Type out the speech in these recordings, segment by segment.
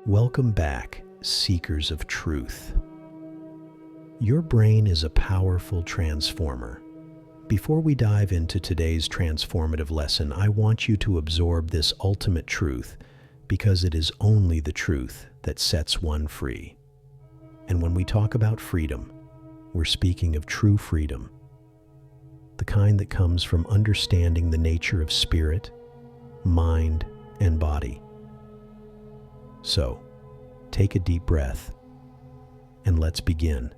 Welcome back, seekers of truth. Your brain is a powerful transformer. Before we dive into today's transformative lesson, I want you to absorb this ultimate truth because it is only the truth that sets one free. And when we talk about freedom, we're speaking of true freedom, the kind that comes from understanding the nature of spirit, mind, and body. So, take a deep breath, and let's begin.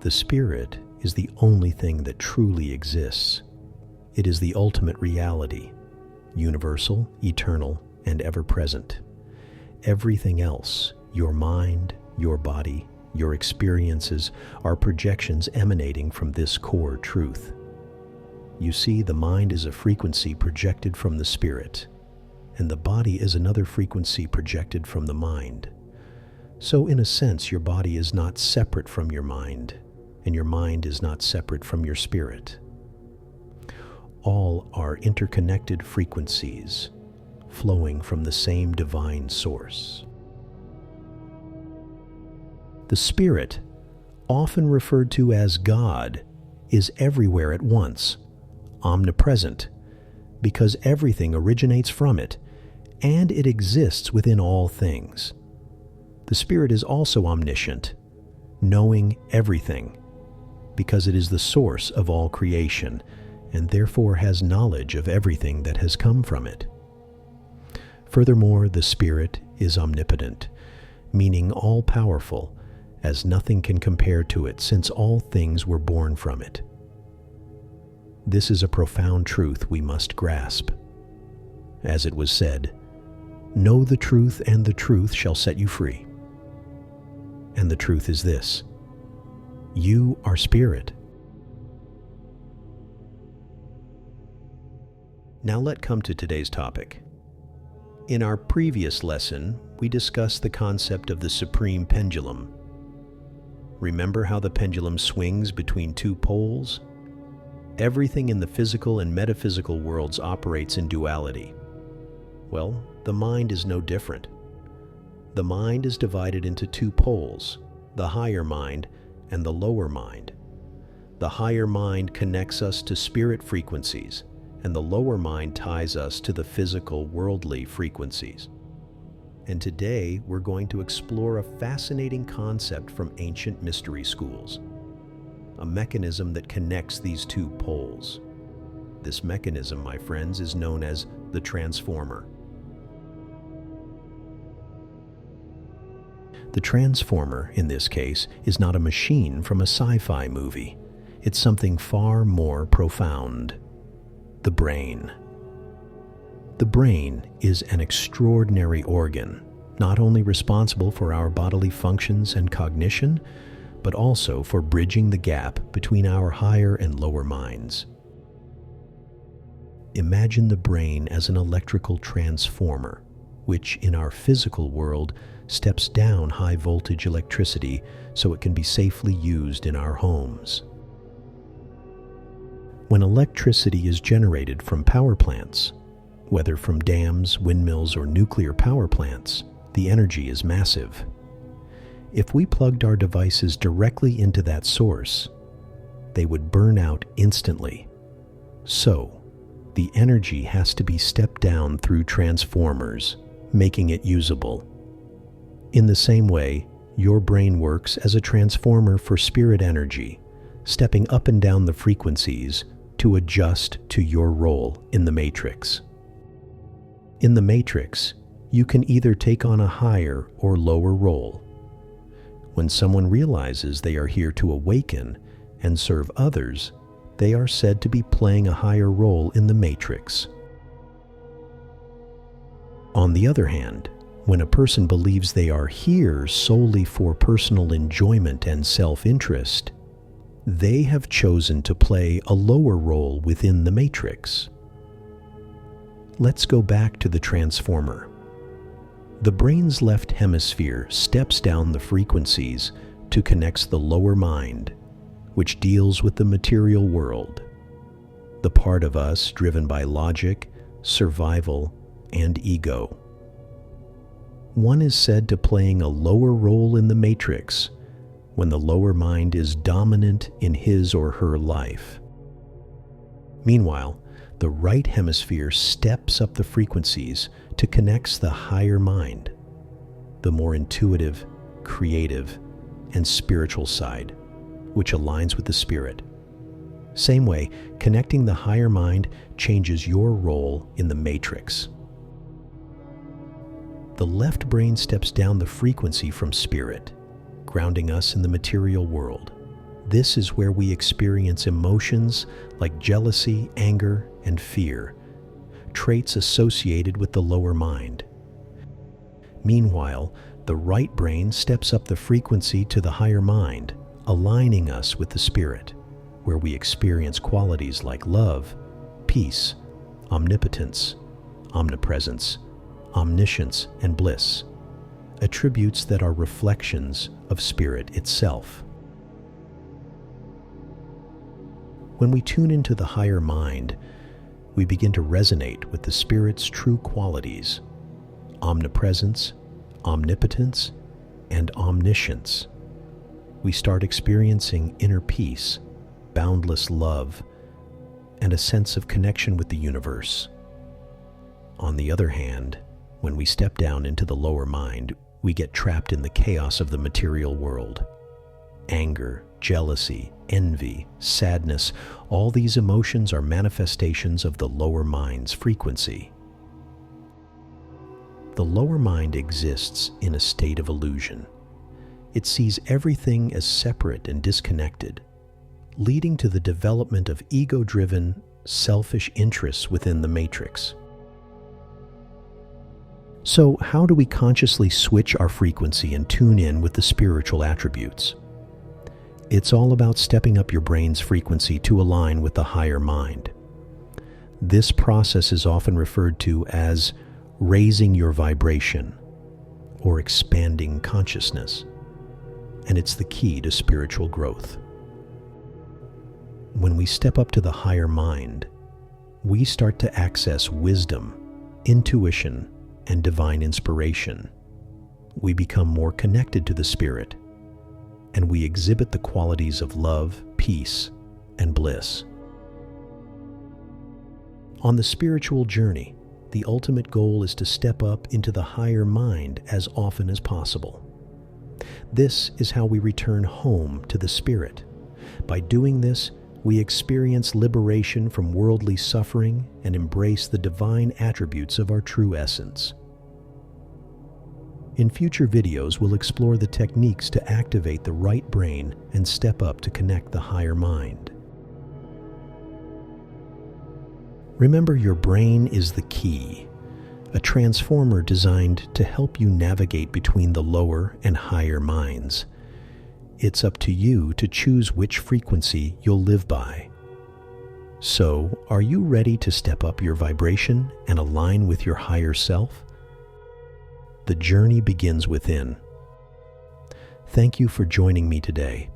The spirit is the only thing that truly exists. It is the ultimate reality, universal, eternal, and ever-present. Everything else, your mind, your body, your experiences, are projections emanating from this core truth. You see, the mind is a frequency projected from the spirit, and the body is another frequency projected from the mind. So in a sense, your body is not separate from your mind, and your mind is not separate from your spirit. All are interconnected frequencies flowing from the same divine source. The spirit, often referred to as God, is everywhere at once, omnipresent, because everything originates from it, and it exists within all things. The Spirit is also omniscient, knowing everything, because it is the source of all creation, and therefore has knowledge of everything that has come from it. Furthermore, the Spirit is omnipotent, meaning all-powerful, as nothing can compare to it, since all things were born from it. This is a profound truth we must grasp. As it was said, "Know the truth, and the truth shall set you free." And the truth is this: you are spirit. Now let's come to today's topic. In our previous lesson, we discussed the concept of the supreme pendulum. Remember how the pendulum swings between two poles? Everything in the physical and metaphysical worlds operates in duality. Well, the mind is no different. The mind is divided into two poles, the higher mind and the lower mind. The higher mind connects us to spirit frequencies, and the lower mind ties us to the physical, worldly frequencies. And today, we're going to explore a fascinating concept from ancient mystery schools, a mechanism that connects these two poles. This mechanism, my friends, is known as the transformer. The transformer, in this case, is not a machine from a sci-fi movie. It's something far more profound: the brain. The brain is an extraordinary organ, not only responsible for our bodily functions and cognition, but also for bridging the gap between our higher and lower minds. Imagine the brain as an electrical transformer, which in our physical world steps down high voltage electricity so it can be safely used in our homes. When electricity is generated from power plants, whether from dams, windmills, or nuclear power plants, the energy is massive. If we plugged our devices directly into that source, they would burn out instantly. So, the energy has to be stepped down through transformers, making it usable. In the same way, your brain works as a transformer for spirit energy, stepping up and down the frequencies to adjust to your role in the matrix. In the matrix, you can either take on a higher or lower role. When someone realizes they are here to awaken and serve others, they are said to be playing a higher role in the matrix. On the other hand, when a person believes they are here solely for personal enjoyment and self-interest, they have chosen to play a lower role within the matrix. Let's go back to the transformer. The brain's left hemisphere steps down the frequencies to connect the lower mind, which deals with the material world, the part of us driven by logic, survival, and ego. One is said to playing a lower role in the matrix when the lower mind is dominant in his or her life. Meanwhile, the right hemisphere steps up the frequencies to connect the higher mind, the more intuitive, creative, and spiritual side, which aligns with the spirit. Same way, connecting the higher mind changes your role in the matrix. The left brain steps down the frequency from spirit, grounding us in the material world. This is where we experience emotions like jealousy, anger, and fear, traits associated with the lower mind. Meanwhile, the right brain steps up the frequency to the higher mind, aligning us with the spirit, where we experience qualities like love, peace, omnipotence, omnipresence, omniscience, and bliss, attributes that are reflections of spirit itself. When we tune into the higher mind, we begin to resonate with the spirit's true qualities: omnipresence, omnipotence, and omniscience. We start experiencing inner peace, boundless love, and a sense of connection with the universe. On the other hand, when we step down into the lower mind, we get trapped in the chaos of the material world. Anger, jealousy, envy, sadness, all these emotions are manifestations of the lower mind's frequency. The lower mind exists in a state of illusion. It sees everything as separate and disconnected, leading to the development of ego-driven, selfish interests within the matrix. So, how do we consciously switch our frequency and tune in with the spiritual attributes? It's all about stepping up your brain's frequency to align with the higher mind. This process is often referred to as raising your vibration or expanding consciousness, and it's the key to spiritual growth. When we step up to the higher mind, we start to access wisdom, intuition, and divine inspiration. We become more connected to the spirit, and we exhibit the qualities of love, peace, and bliss. On the spiritual journey, the ultimate goal is to step up into the higher mind as often as possible. This is how we return home to the spirit. By doing this, we experience liberation from worldly suffering and embrace the divine attributes of our true essence. In future videos, we'll explore the techniques to activate the right brain and step up to connect the higher mind. Remember, your brain is the key, a transformer designed to help you navigate between the lower and higher minds. It's up to you to choose which frequency you'll live by. So, are you ready to step up your vibration and align with your higher self? The journey begins within. Thank you for joining me today.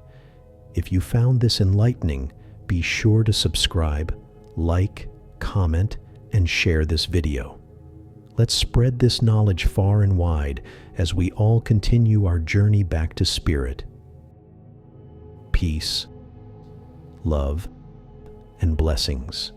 If you found this enlightening, be sure to subscribe, like, comment, and share this video. Let's spread this knowledge far and wide as we all continue our journey back to spirit. Peace, love, and blessings.